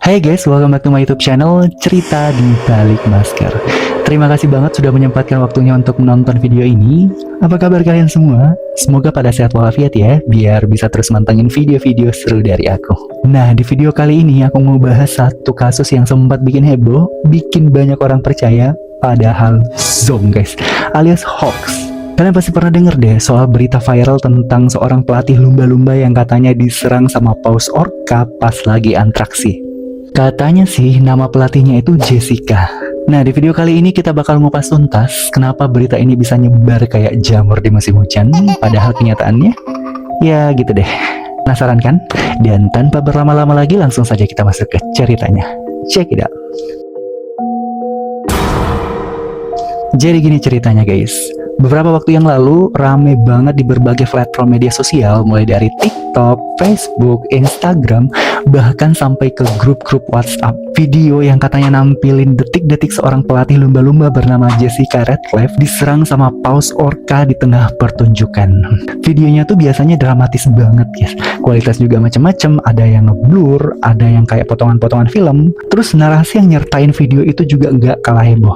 Hai guys, welcome back to my YouTube channel Cerita di Balik Masker. Terima kasih banget sudah menyempatkan waktunya untuk menonton video ini. Apa kabar kalian semua? Semoga pada sehat walafiat ya, biar bisa terus mantengin video-video seru dari aku. Nah, di video kali ini aku mau bahas satu kasus yang sempat bikin heboh, bikin banyak orang percaya, padahal zong guys, alias hoax. Kalian pasti pernah denger deh soal berita viral tentang seorang pelatih lumba-lumba yang katanya diserang sama paus orca pas lagi antraksi. Katanya sih nama pelatihnya itu Jessica. Nah, di video kali ini kita bakal ngupas tuntas kenapa berita ini bisa nyebar kayak jamur di musim hujan, padahal kenyataannya ya gitu deh. Penasaran kan? Dan tanpa berlama-lama lagi langsung saja kita masuk ke ceritanya. Check it out. Jadi gini ceritanya guys. Beberapa waktu yang lalu rame banget di berbagai platform media sosial, mulai dari TikTok, Facebook, Instagram, bahkan sampai ke grup-grup WhatsApp. Video yang katanya nampilin detik-detik seorang pelatih lumba-lumba bernama Jessica Ratcliffe diserang sama paus orca di tengah pertunjukan. Videonya tuh biasanya dramatis banget guys. Kualitas juga macam-macam, ada yang ngeblur, ada yang kayak potongan-potongan film. Terus narasi yang nyertain video itu juga nggak kalah heboh.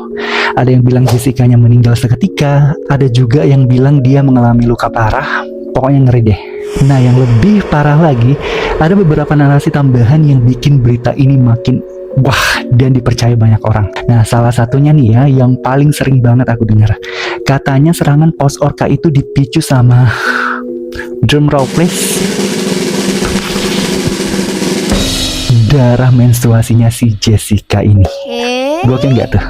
Ada yang bilang Jessica-nya meninggal seketika, ada juga yang bilang dia mengalami luka parah. Pokoknya ngeri deh. Nah, yang lebih parah lagi, ada beberapa narasi tambahan yang bikin berita ini makin wah dan dipercaya banyak orang. Nah, salah satunya nih ya, yang paling sering banget aku dengar. Katanya serangan paus orca itu dipicu sama drum roll please, darah menstruasinya si Jessica ini. Gokil nggak tuh?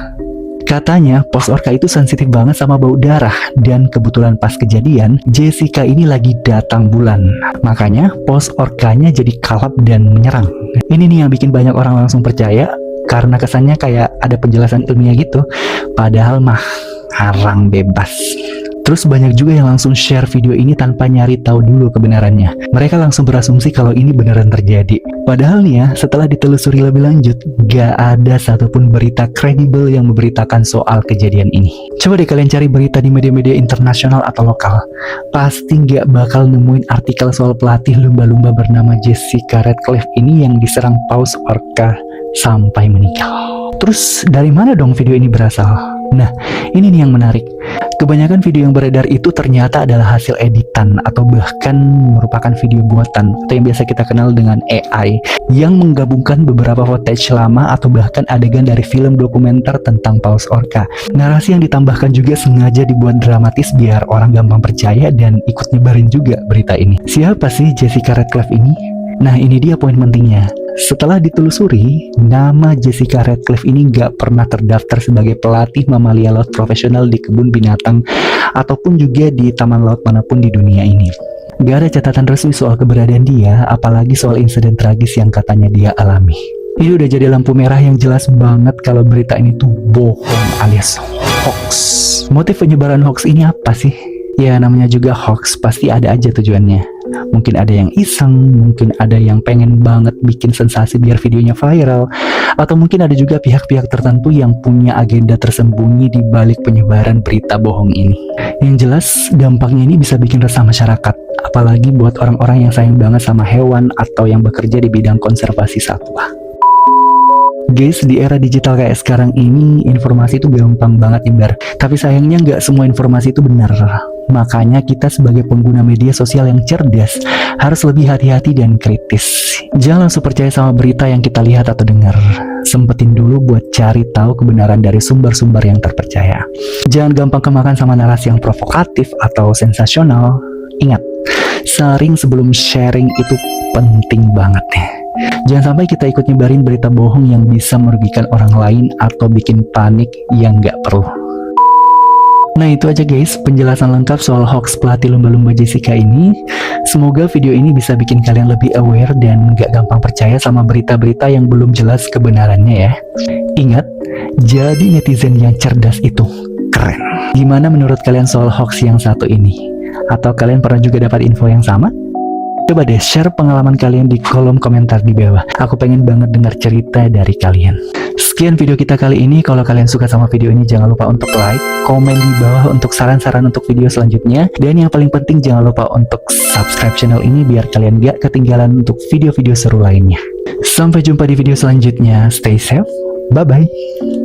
Katanya paus orca itu sensitif banget sama bau darah, dan kebetulan pas kejadian Jessica ini lagi datang bulan, makanya paus orcanya jadi kalap dan menyerang. Ini nih yang bikin banyak orang langsung percaya, karena kesannya kayak ada penjelasan ilmiah gitu, padahal mah harang bebas. Terus banyak juga yang langsung share video ini tanpa nyari tahu dulu kebenarannya. Mereka langsung berasumsi kalau ini beneran terjadi. Padahal nih ya, setelah ditelusuri lebih lanjut, gak ada satupun berita kredibel yang memberitakan soal kejadian ini. Coba deh kalian cari berita di media-media internasional atau lokal. Pasti gak bakal nemuin artikel soal pelatih lumba-lumba bernama Jessica Ratcliffe ini yang diserang paus orca sampai meninggal. Terus dari mana dong video ini berasal? Nah, ini nih yang menarik. Kebanyakan video yang beredar itu ternyata adalah hasil editan atau bahkan merupakan video buatan atau yang biasa kita kenal dengan AI yang menggabungkan beberapa footage lama atau bahkan adegan dari film dokumenter tentang paus orca. Narasi yang ditambahkan juga sengaja dibuat dramatis biar orang gampang percaya dan ikut nyebarin juga berita ini. Siapa sih Jessica Ratcliffe ini? Nah, ini dia poin pentingnya. Setelah ditelusuri, nama Jessica Ratcliffe ini gak pernah terdaftar sebagai pelatih mamalia laut profesional di kebun binatang ataupun juga di taman laut manapun di dunia ini. Gak ada catatan resmi soal keberadaan dia, apalagi soal insiden tragis yang katanya dia alami. Ini udah jadi lampu merah yang jelas banget kalau berita ini tuh bohong alias hoax. Motif penyebaran hoax ini apa sih? Ya namanya juga hoax, pasti ada aja tujuannya. Mungkin ada yang iseng, mungkin ada yang pengen banget bikin sensasi biar videonya viral, atau mungkin ada juga pihak-pihak tertentu yang punya agenda tersembunyi di balik penyebaran berita bohong ini. Yang jelas, dampaknya ini bisa bikin resah masyarakat, apalagi buat orang-orang yang sayang banget sama hewan atau yang bekerja di bidang konservasi satwa. Guys, di era digital kayak sekarang ini, informasi itu gampang banget nyebar. Tapi sayangnya nggak semua informasi itu benar. Makanya kita sebagai pengguna media sosial yang cerdas harus lebih hati-hati dan kritis. Jangan langsung percaya sama berita yang kita lihat atau dengar. Sempetin dulu buat cari tahu kebenaran dari sumber-sumber yang terpercaya. Jangan gampang kemakan sama narasi yang provokatif atau sensasional. Ingat, saring sebelum sharing itu penting banget ya. Jangan sampai kita ikut nyebarin berita bohong yang bisa merugikan orang lain atau bikin panik yang nggak perlu. Nah, itu aja guys penjelasan lengkap soal hoax pelatih lumba-lumba Jessica ini. Semoga video ini bisa bikin kalian lebih aware dan gak gampang percaya sama berita-berita yang belum jelas kebenarannya ya. Ingat, jadi netizen yang cerdas itu keren. Gimana menurut kalian soal hoax yang satu ini? Atau kalian pernah juga dapat info yang sama? Coba deh share pengalaman kalian di kolom komentar di bawah. Aku pengen banget dengar cerita dari kalian. Sekian video kita kali ini. Kalau kalian suka sama video ini, jangan lupa untuk like, komen di bawah untuk saran-saran untuk video selanjutnya. Dan yang paling penting, jangan lupa untuk subscribe channel ini biar kalian gak ketinggalan untuk video-video seru lainnya. Sampai jumpa di video selanjutnya. Stay safe. Bye-bye.